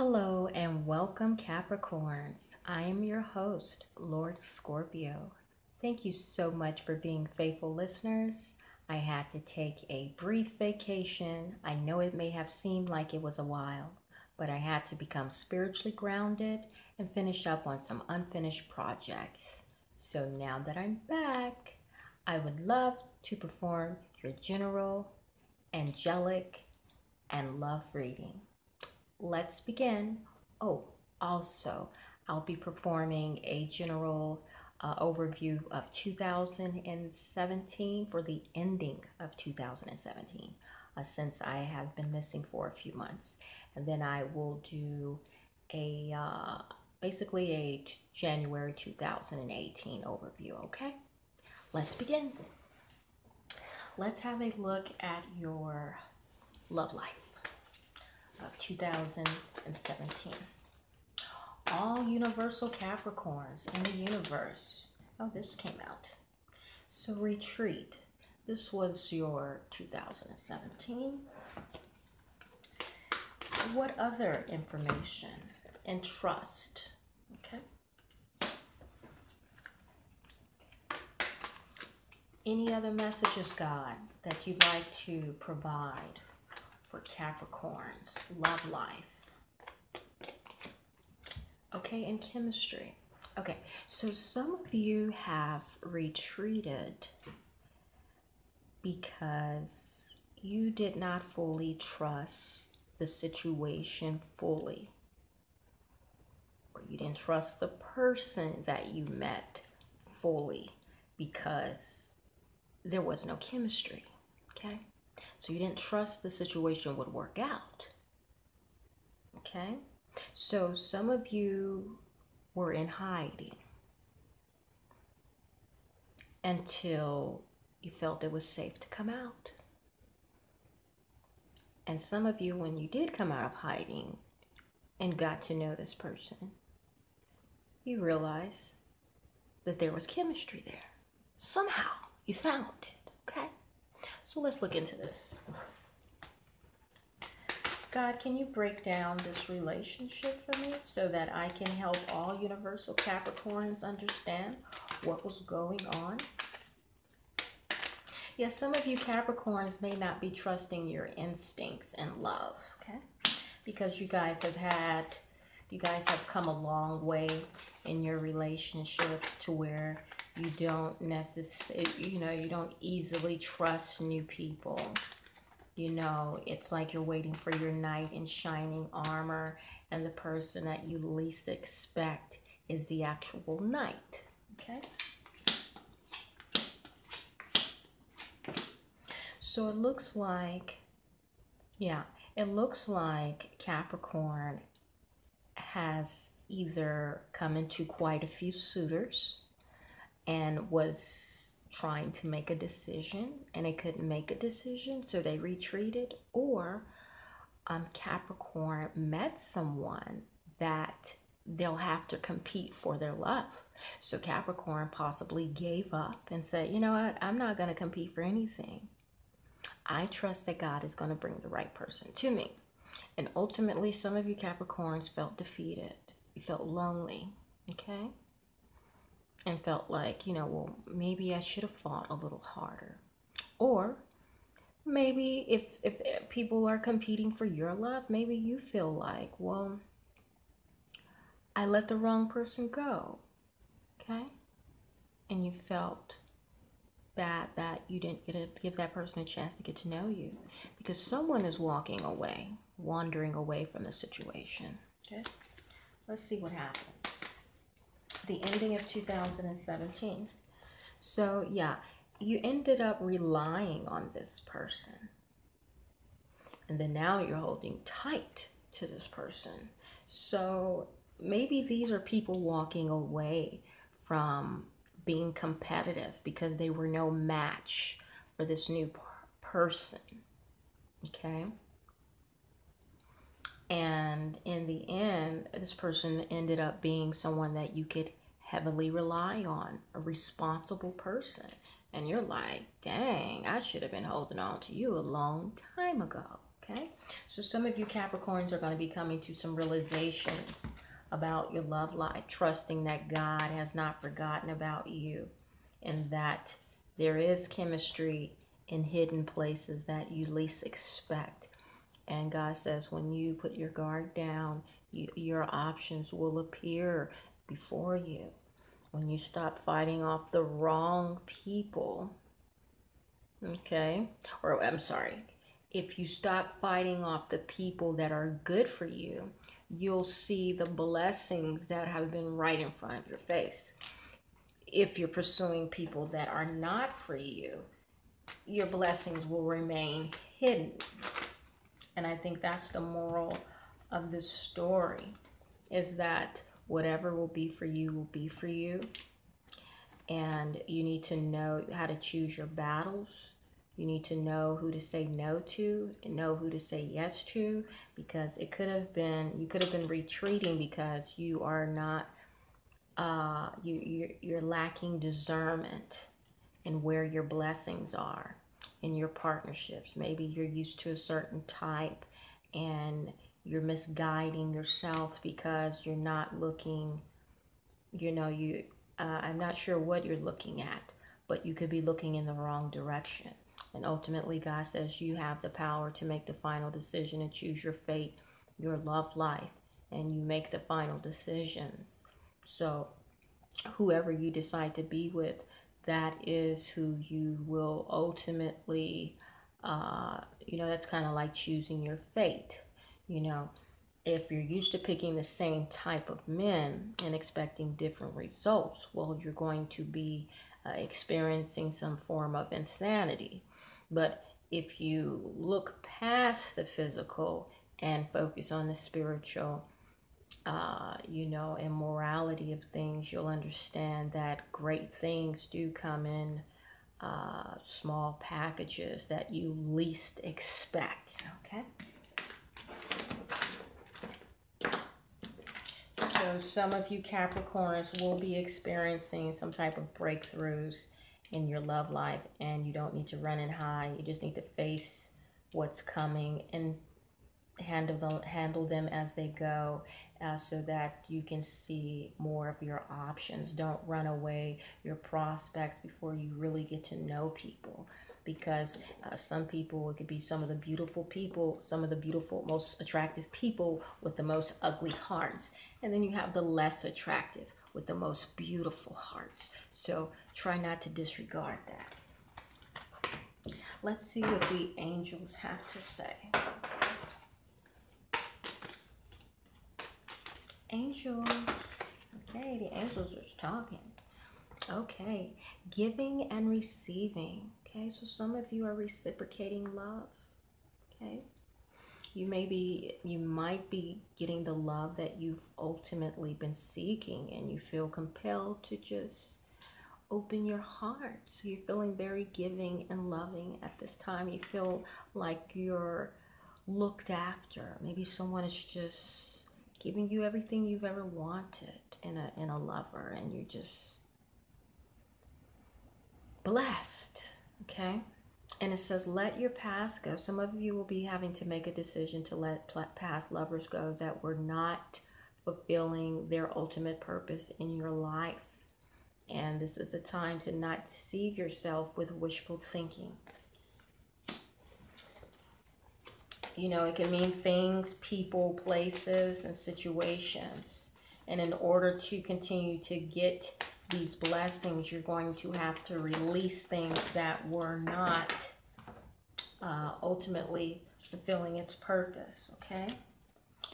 Hello and welcome, Capricorns. I am your host, Lord Scorpio. Thank you so much for being faithful listeners. I had to take a brief vacation. I know it may have seemed like it was a while, but I had to become spiritually grounded and finish up on some unfinished projects. So now that I'm back, I would love to perform your general, angelic, and love reading. Let's begin. Oh, also, I'll be performing a general overview of 2017 for the ending of 2017, since I have been missing for a few months. And then I will do a basically a January 2018 overview, okay? Let's begin. Let's have a look at your love life of 2017. All universal Capricorns in the universe. Oh, this came out. So retreat. This was your 2017. What other information? And trust. Okay. Any other messages, God, that you'd like to provide for Capricorn's love life? Okay, and chemistry. Okay, so some of you have retreated because you did not fully trust the situation fully, or you didn't trust the person that you met fully because there was no chemistry. Okay, so you didn't trust the situation would work out. Okay, so some of you were in hiding until you felt it was safe to come out. And some of you, when you did come out of hiding and got to know this person, you realized that there was chemistry there. Somehow you found it. Okay, so let's look into this. God, can you break down this relationship for me so that I can help all universal Capricorns understand what was going on? Yes, some of you Capricorns may not be trusting your instincts and love, okay? Because you guys have come a long way in your relationships to where you don't you don't easily trust new people. You know, it's like you're waiting for your knight in shining armor, and the person that you least expect is the actual knight, okay? So it looks like Capricorn has either come into quite a few suitors and was trying to make a decision and they couldn't make a decision, so they retreated, or Capricorn met someone that they'll have to compete for their love. So Capricorn possibly gave up and said, you know what, I'm not going to compete for anything. I trust that God is going to bring the right person to me. And ultimately, some of you Capricorns felt defeated. You felt lonely, okay? And felt like, well, maybe I should have fought a little harder. Or maybe if people are competing for your love, maybe you feel like, well, I let the wrong person go, okay? And you felt bad that you didn't get to give that person a chance to get to know you because someone is wandering away from the situation, okay? Let's see what happens. The ending of 2017. So yeah, you ended up relying on this person. And then now you're holding tight to this person. So maybe these are people walking away from being competitive because they were no match for this new person. Okay? And in the end, this person ended up being someone that you could heavily rely on, a responsible person. And you're like, dang, I should have been holding on to you a long time ago. Okay, so some of you Capricorns are going to be coming to some realizations about your love life, trusting that God has not forgotten about you and that there is chemistry in hidden places that you least expect. And God says when you put your guard down, your options will appear before you. When you stop fighting off the wrong people, okay? Or I'm sorry, if you stop fighting off the people that are good for you, you'll see the blessings that have been right in front of your face. If you're pursuing people that are not for you, your blessings will remain hidden. And I think that's the moral of this story, is that whatever will be for you will be for you. And you need to know how to choose your battles. You need to know who to say no to and know who to say yes to, because it could have been, you could have been retreating because you are not, you're lacking discernment in where your blessings are in your partnerships. Maybe you're used to a certain type and you're misguiding yourself because you're not looking, I'm not sure what you're looking at, but you could be looking in the wrong direction. And ultimately, God says you have the power to make the final decision and choose your fate, your love life, and you make the final decisions. So whoever you decide to be with, that is who you will ultimately, that's kind of like choosing your fate. If you're used to picking the same type of men and expecting different results, well, you're going to be experiencing some form of insanity. But if you look past the physical and focus on the spiritual, and morality of things, you'll understand that great things do come in small packages that you least expect. Okay. So some of you Capricorns will be experiencing some type of breakthroughs in your love life, and you don't need to run and hide. You just need to face what's coming and handle them as they go, so that you can see more of your options. Don't run away your prospects before you really get to know people, because some people, it could be some of the beautiful people, some of the beautiful, most attractive people with the most ugly hearts, and then you have the less attractive with the most beautiful hearts. So try not to disregard that. Let's see what the angels have to say. Angels. Okay, the angels are talking. Okay, giving and receiving. Okay, so some of you are reciprocating love. Okay, you might be getting the love that you've ultimately been seeking, and you feel compelled to just open your heart. So you're feeling very giving and loving at this time. You feel like you're looked after. Maybe someone is just giving you everything you've ever wanted in a lover, and you're just blessed. Okay. And it says, let your past go. Some of you will be having to make a decision to let past lovers go that were not fulfilling their ultimate purpose in your life. And this is the time to not deceive yourself with wishful thinking. It can mean things, people, places, and situations. And in order to continue to get these blessings, you're going to have to release things that were not ultimately fulfilling its purpose, okay?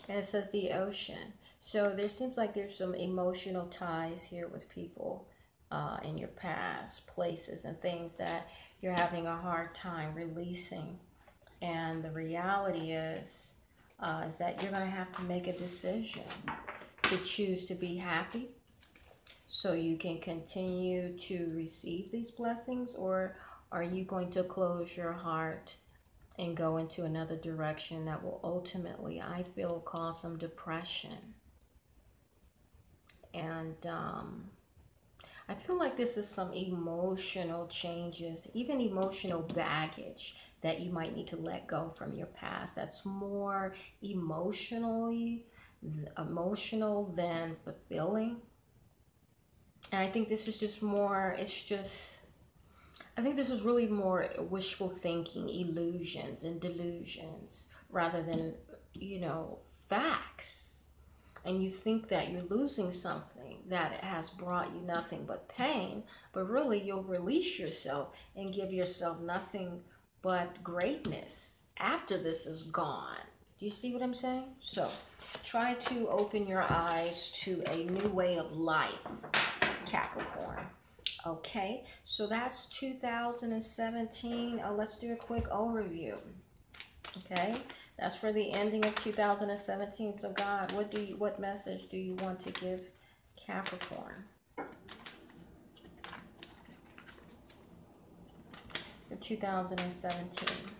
And it says the ocean. So there seems like there's some emotional ties here with people in your past, places, and things that you're having a hard time releasing. And the reality is that you're going to have to make a decision to choose to be happy so you can continue to receive these blessings, or are you going to close your heart and go into another direction that will ultimately, I feel, cause some depression? And I feel like this is some emotional changes, even emotional baggage that you might need to let go from your past. That's more emotional than fulfilling. And I think this is just more, I think this is really more wishful thinking, illusions and delusions rather than, facts. And you think that you're losing something that has brought you nothing but pain, but really you'll release yourself and give yourself nothing but greatness after this is gone. Do you see what I'm saying? So try to open your eyes to a new way of life, Capricorn. Okay, so that's 2017. Let's do a quick overview. Okay, that's for the ending of 2017. So God, what message do you want to give Capricorn for 2017?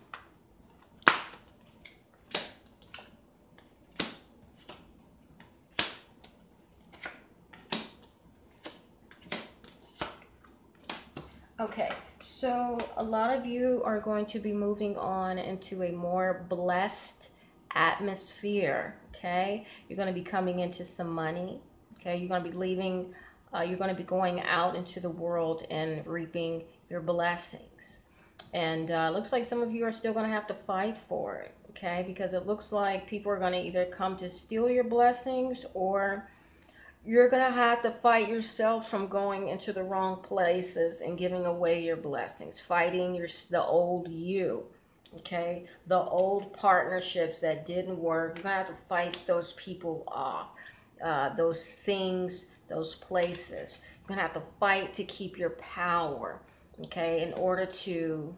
Okay, so a lot of you are going to be moving on into a more blessed atmosphere, okay? You're going to be coming into some money, okay? You're going to be leaving, you're going to be going out into the world and reaping your blessings. And looks like some of you are still going to have to fight for it, okay? Because it looks like people are going to either come to steal your blessings, or you're going to have to fight yourself from going into the wrong places and giving away your blessings, fighting the old you, okay? The old partnerships that didn't work. You're going to have to fight those people off, those things, those places. You're going to have to fight to keep your power, okay, in order to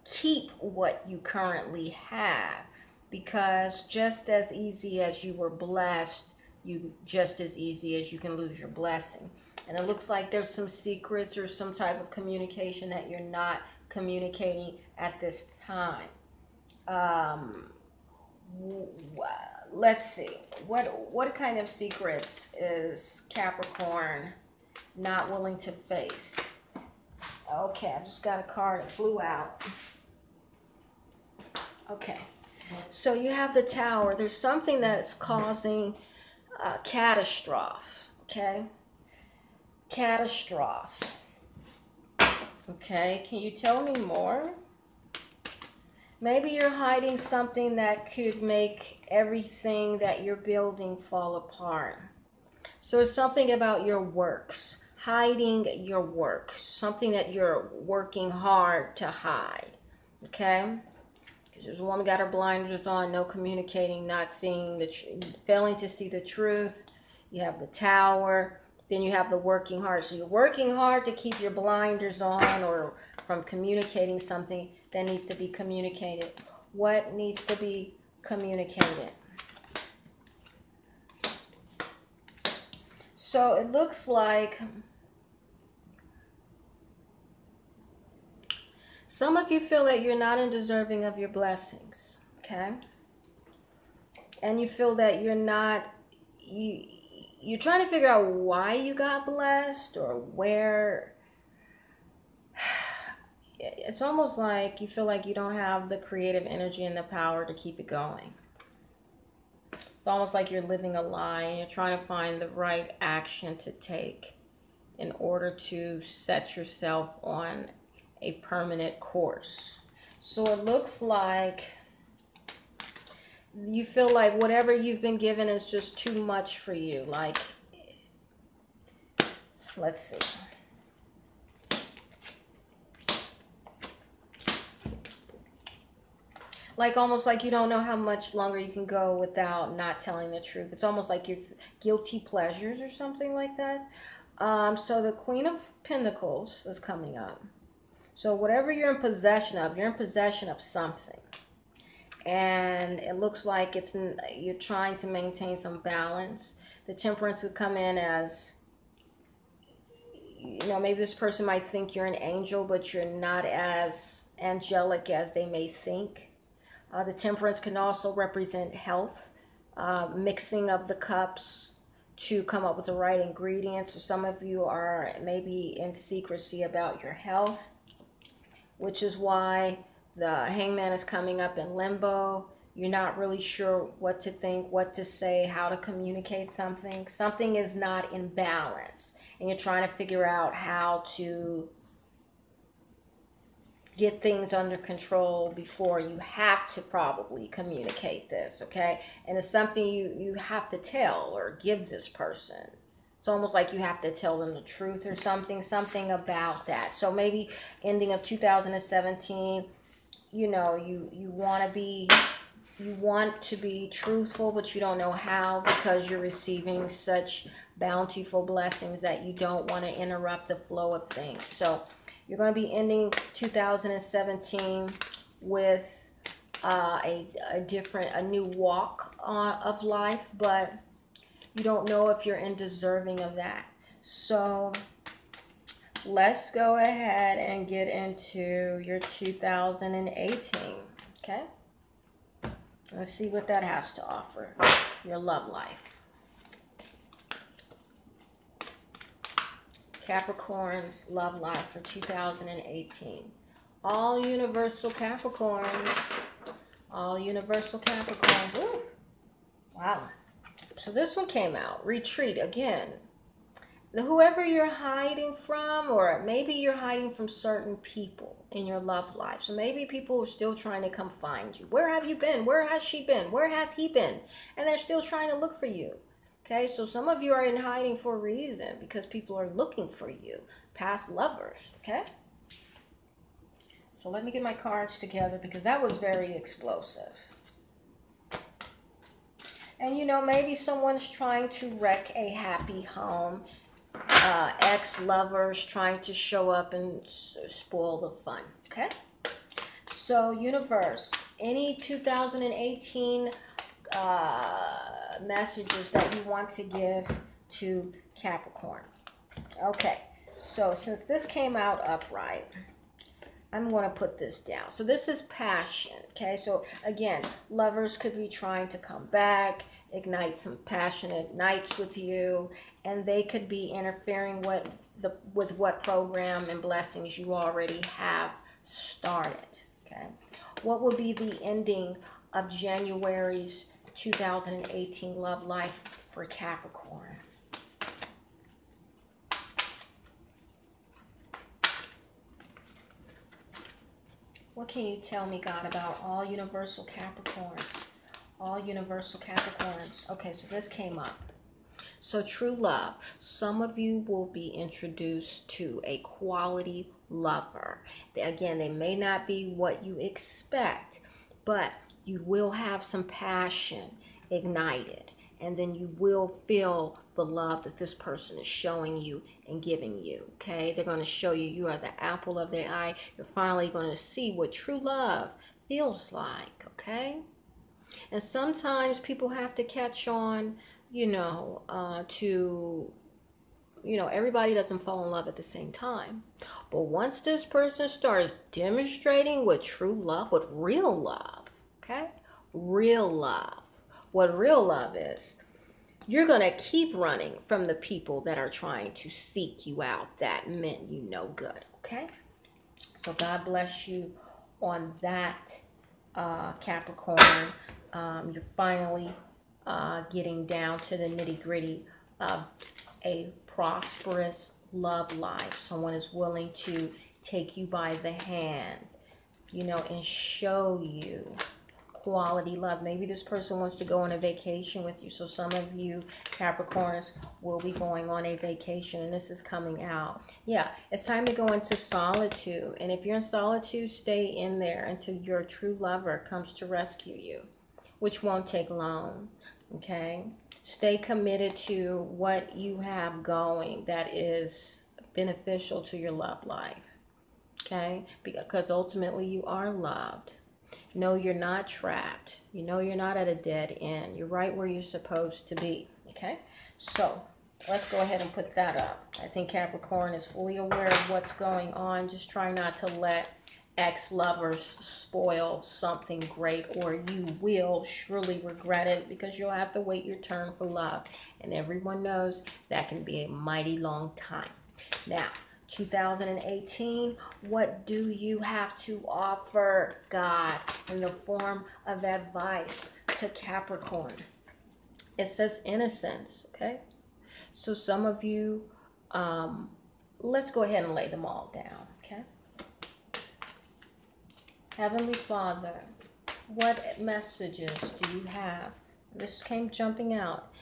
keep what you currently have. Because just as easy as you were blessed, just as easy as you can lose your blessing. And it looks like there's some secrets or some type of communication that you're not communicating at this time. Let's see. What kind of secrets is Capricorn not willing to face? Okay, I just got a card that flew out. Okay. So you have the Tower. There's something that's causing catastrophe, okay? Catastrophe. Okay, can you tell me more? Maybe you're hiding something that could make everything that you're building fall apart. So it's something about your works, hiding your works, something that you're working hard to hide, okay? Because there's a woman got her blinders on, no communicating, not seeing failing to see the truth. You have the Tower, then you have the working hard. So you're working hard to keep your blinders on or from communicating something that needs to be communicated. What needs to be communicated? So it looks like some of you feel that you're not undeserving of your blessings, okay? And you feel that you're not, you're trying to figure out why you got blessed or where. It's almost like you feel like you don't have the creative energy and the power to keep it going. It's almost like you're living a lie and you're trying to find the right action to take in order to set yourself on a permanent course. So it looks like you feel like whatever you've been given is just too much for you. Like, let's see. Like almost like you don't know how much longer you can go without not telling the truth. It's almost like you're guilty pleasures or something like that. So the Queen of Pentacles is coming up. So whatever you're in possession of something. And it looks like you're trying to maintain some balance. The Temperance would come in as, maybe this person might think you're an angel, but you're not as angelic as they may think. The Temperance can also represent health, mixing of the cups, to come up with the right ingredients. So some of you are maybe in secrecy about your health, which is why the Hangman is coming up in limbo. You're not really sure what to think, what to say, how to communicate something. Something is not in balance, and you're trying to figure out how to get things under control before you have to probably communicate this, okay? And it's something you have to tell or give this person. It's almost like you have to tell them the truth or something about that. So maybe ending of 2017, you know, you want to be truthful, but you don't know how, because you're receiving such bountiful blessings that you don't want to interrupt the flow of things. So you're going to be ending 2017 with a new walk of life, but you don't know if you're deserving of that. So let's go ahead and get into your 2018, okay? Let's see what that has to offer, your love life. Capricorn's love life for 2018. All universal Capricorns. All universal Capricorns. Ooh. Wow. So this one came out. Retreat again. Whoever you're hiding from, or maybe you're hiding from certain people in your love life. So maybe people are still trying to come find you. Where have you been? Where has she been? Where has he been? And they're still trying to look for you. Okay, so some of you are in hiding for a reason, because people are looking for you. Past lovers, okay? So let me get my cards together, because that was very explosive. And you know, maybe someone's trying to wreck a happy home. Ex-lovers trying to show up and spoil the fun, okay? So universe, any 2018 messages that you want to give to Capricorn. Okay, so since this came out upright, I'm going to put this down. So this is passion, okay? So again, lovers could be trying to come back, ignite some passionate nights with you, and they could be interfering with what program and blessings you already have started, okay? What will be the ending of January's 2018 love life for Capricorn? What can you tell me, God, about all universal Capricorns? All universal Capricorns. Okay, so this came up. So true love. Some of you will be introduced to a quality lover. Again, they may not be what you expect, but you will have some passion ignited. And then you will feel the love that this person is showing you and giving you, okay? They're going to show you, you are the apple of their eye. You're finally going to see what true love feels like, okay? And sometimes people have to catch on, everybody doesn't fall in love at the same time. But once this person starts demonstrating what true love, what real love, okay? Real love. What real love is, you're going to keep running from the people that are trying to seek you out, that meant you no good, okay? So God bless you on that, Capricorn. You're finally getting down to the nitty-gritty of a prosperous love life. Someone is willing to take you by the hand, and show you quality love. Maybe this person wants to go on a vacation with you. So some of you Capricorns will be going on a vacation, and this is coming out. Yeah, it's time to go into solitude. And if you're in solitude, stay in there until your true lover comes to rescue you, which won't take long, okay? Stay committed to what you have going that is beneficial to your love life, okay? Because ultimately you are loved. No, you're not trapped. You're not at a dead end. You're right where you're supposed to be, okay? So let's go ahead and put that up. I think Capricorn is fully aware of what's going on. Just try not to let ex-lovers spoil something great, or you will surely regret it because you'll have to wait your turn for love. And everyone knows that can be a mighty long time. Now, 2018, what do you have to offer God in the form of advice to Capricorn? It says innocence, okay? So some of you, let's go ahead and lay them all down, okay? Heavenly Father, what messages do you have? This came jumping out.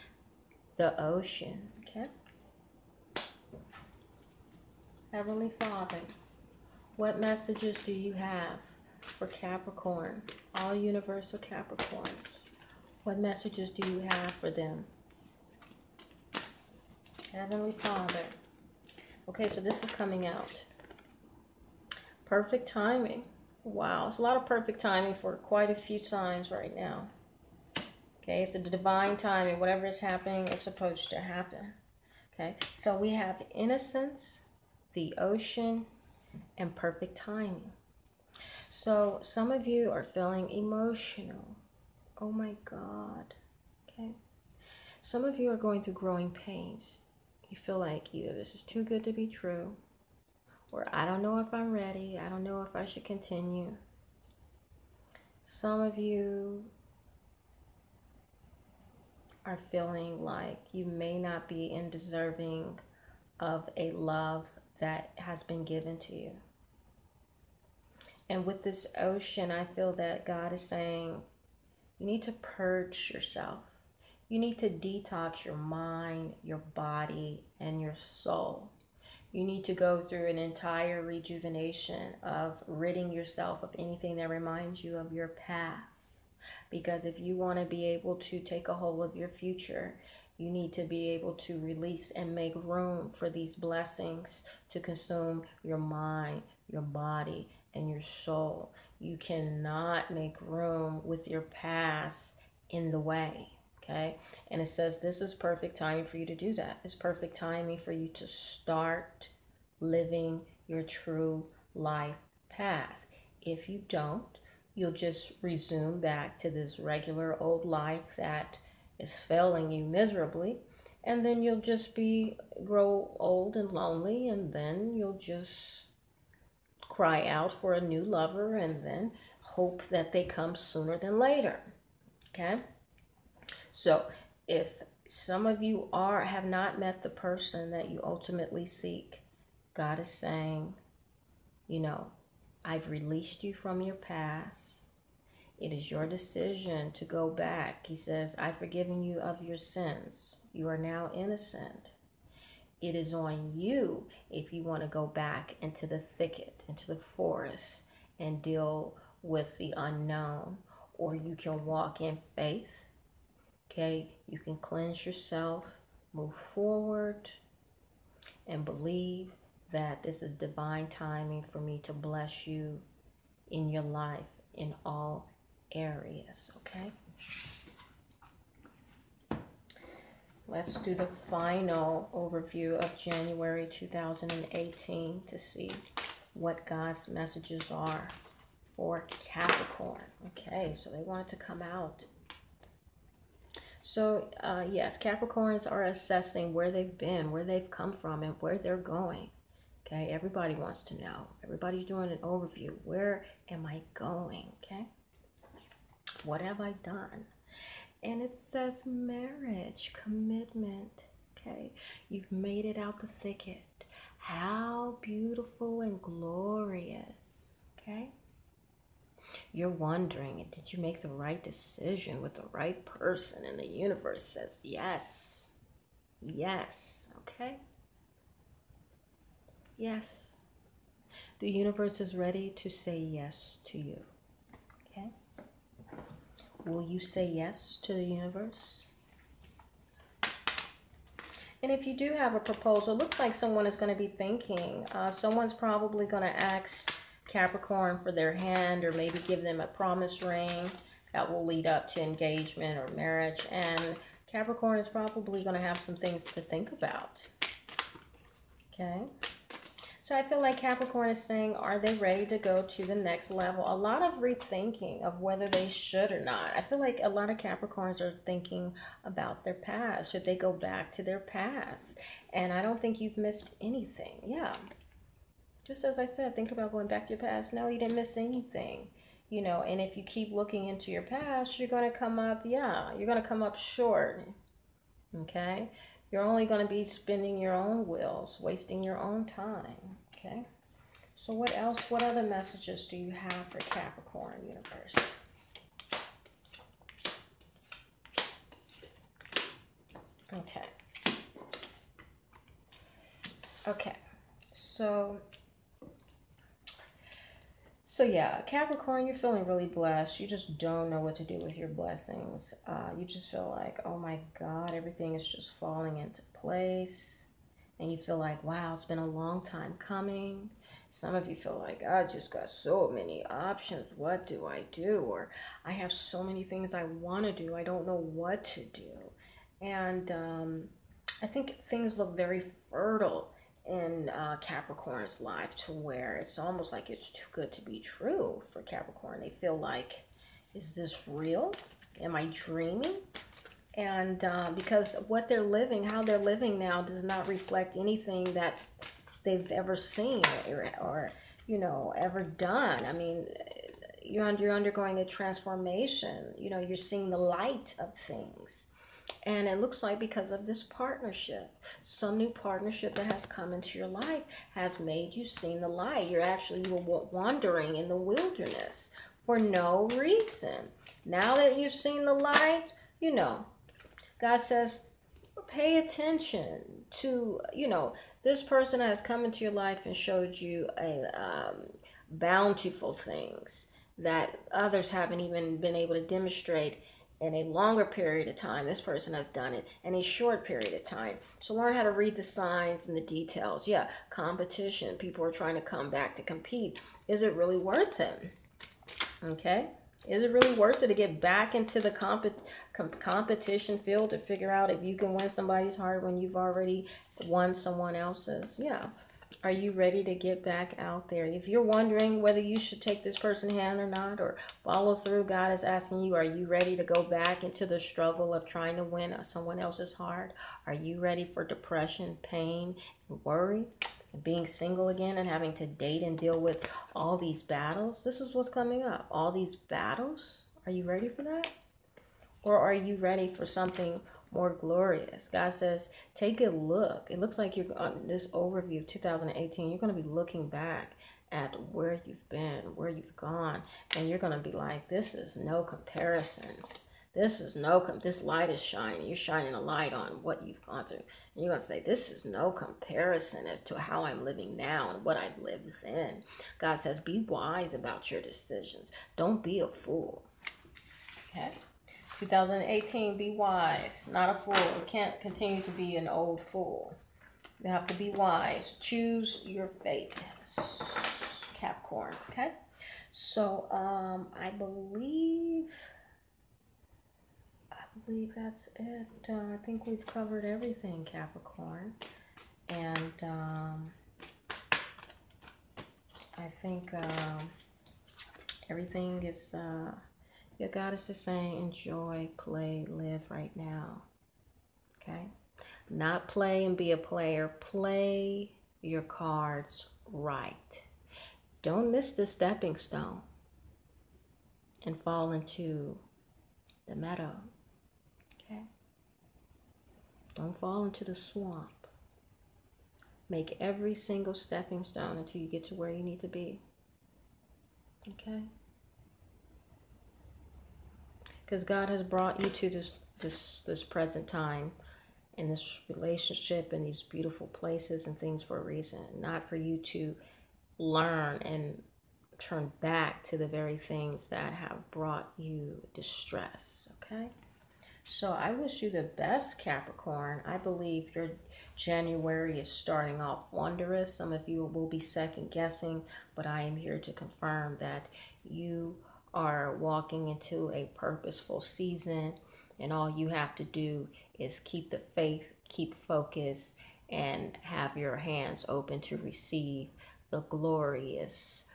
The ocean, okay? Heavenly Father, what messages do you have for Capricorn, all universal Capricorns? What messages do you have for them? Heavenly Father. Okay, so this is coming out. Perfect timing. Wow, it's a lot of perfect timing for quite a few signs right now. Okay, it's the divine timing. Whatever is happening is supposed to happen. Okay, so we have innocence, the ocean, and perfect timing. So some of you are feeling emotional. Oh my God. Okay. Some of you are going through growing pains. You feel like either this is too good to be true, or I don't know if I'm ready. I don't know if I should continue. Some of you are feeling like you may not be deserving of a love that has been given to you. And with this ocean, I feel that God is saying you need to purge yourself. You need to detox your mind, your body, and your soul. You need to go through an entire rejuvenation of ridding yourself of anything that reminds you of your past. Because if you want to be able to take a hold of your future, you need to be able to release and make room for these blessings to consume your mind, your body, and your soul. You cannot make room with your past in the way. Okay, and it says this is perfect timing for you to do that. It's perfect timing for you to start living your true life path. If you don't, you'll just resume back to this regular old life that is failing you miserably, and then you'll just grow old and lonely, and then you'll just cry out for a new lover, and then hope that they come sooner than later. Okay. So if some of you have not met the person that you ultimately seek, God is saying, I've released you from your past. It is your decision to go back. He says, I've forgiven you of your sins. You are now innocent. It is on you if you want to go back into the thicket, into the forest, and deal with the unknown, or you can walk in faith. Okay, you can cleanse yourself, move forward, and believe that this is divine timing for me to bless you in your life in all areas, okay? Let's do the final overview of January 2018 to see what God's messages are for Capricorn. Okay, so they wanted to come out. So, yes, Capricorns are assessing where they've been, where they've come from, and where they're going. Okay, everybody wants to know. Everybody's doing an overview. Where am I going? Okay, what have I done? And it says marriage, commitment. Okay, you've made it out the thicket. How beautiful and glorious. Okay. You're wondering, did you make the right decision with the right person? And the universe says yes. Yes. Okay? Yes. The universe is ready to say yes to you. Okay? Will you say yes to the universe? And if you do have a proposal, it looks like someone is going to be thinking. Someone's probably going to ask Capricorn for their hand, or maybe give them a promise ring that will lead up to engagement or marriage. And Capricorn is probably going to have some things to think about. Okay. So I feel like Capricorn is saying, are they ready to go to the next level? A lot of rethinking of whether they should or not. I feel like a lot of Capricorns are thinking about their past. Should they go back to their past? And I don't think you've missed anything. Yeah. Just as I said, think about going back to your past. No, you didn't miss anything. And if you keep looking into your past, you're going to come up, you're going to come up short. Okay? You're only going to be spinning your own wheels, wasting your own time. Okay? So what else, what other messages do you have for Capricorn universe? Okay. Okay. So yeah, Capricorn, you're feeling really blessed. You just don't know what to do with your blessings. You just feel like, oh my God, everything is just falling into place. And you feel like, wow, it's been a long time coming. Some of you feel like, I just got so many options. What do I do? Or I have so many things I want to do. I don't know what to do. And I think things look very fertile in Capricorn's life, to where it's almost like it's too good to be true for Capricorn. They feel like, is this real? Am I dreaming? And because what they're living, how they're living now, does not reflect anything that they've ever seen or ever done. I mean, you're undergoing a transformation. You're seeing the light of things. And it looks like because of this partnership, some new partnership that has come into your life has made you see the light. You were wandering in the wilderness for no reason. Now that you've seen the light, God says, pay attention to, this person has come into your life and showed you bountiful things that others haven't even been able to demonstrate in a longer period of time. This person has done it in a short period of time. So learn how to read the signs and the details. Yeah, competition. People are trying to come back to compete. Is it really worth it? Okay. Is it really worth it to get back into the competition field to figure out if you can win somebody's heart when you've already won someone else's? Yeah. Are you ready to get back out there? If you're wondering whether you should take this person's hand or not, or follow through, God is asking you, are you ready to go back into the struggle of trying to win someone else's heart? Are you ready for depression, pain, and worry? Being single again and having to date and deal with all these battles? This is what's coming up. All these battles. Are you ready for that? Or are you ready for something more glorious? God says, take a look. It looks like you're on this overview of 2018. You're going to be looking back at where you've been, where you've gone, and you're going to be like, this is no comparisons. This light is shining. You're shining a light on what you've gone through. And you're going to say, this is no comparison as to how I'm living now and what I've lived then. God says, be wise about your decisions. Don't be a fool. Okay? 2018, be wise, not a fool. You can't continue to be an old fool. You have to be wise. Choose your fate, Capricorn. Okay? So, I believe that's it. I think we've covered everything, Capricorn. And I think everything is, God is just saying, enjoy, play, live right now. Okay? Not play and be a player. Play your cards right. Don't miss the stepping stone and fall into the meadow. Okay? Don't fall into the swamp. Make every single stepping stone until you get to where you need to be. Okay? Because God has brought you to this present time in this relationship and these beautiful places and things for a reason. Not for you to learn and turn back to the very things that have brought you distress. Okay? So I wish you the best, Capricorn. I believe your January is starting off wondrous. Some of you will be second guessing, but I am here to confirm that you are walking into a purposeful season, and all you have to do is keep the faith, keep focus, and have your hands open to receive the glorious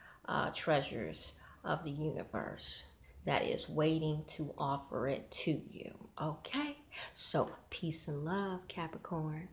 treasures of the universe that is waiting to offer it to you. Okay? So, peace and love, Capricorn.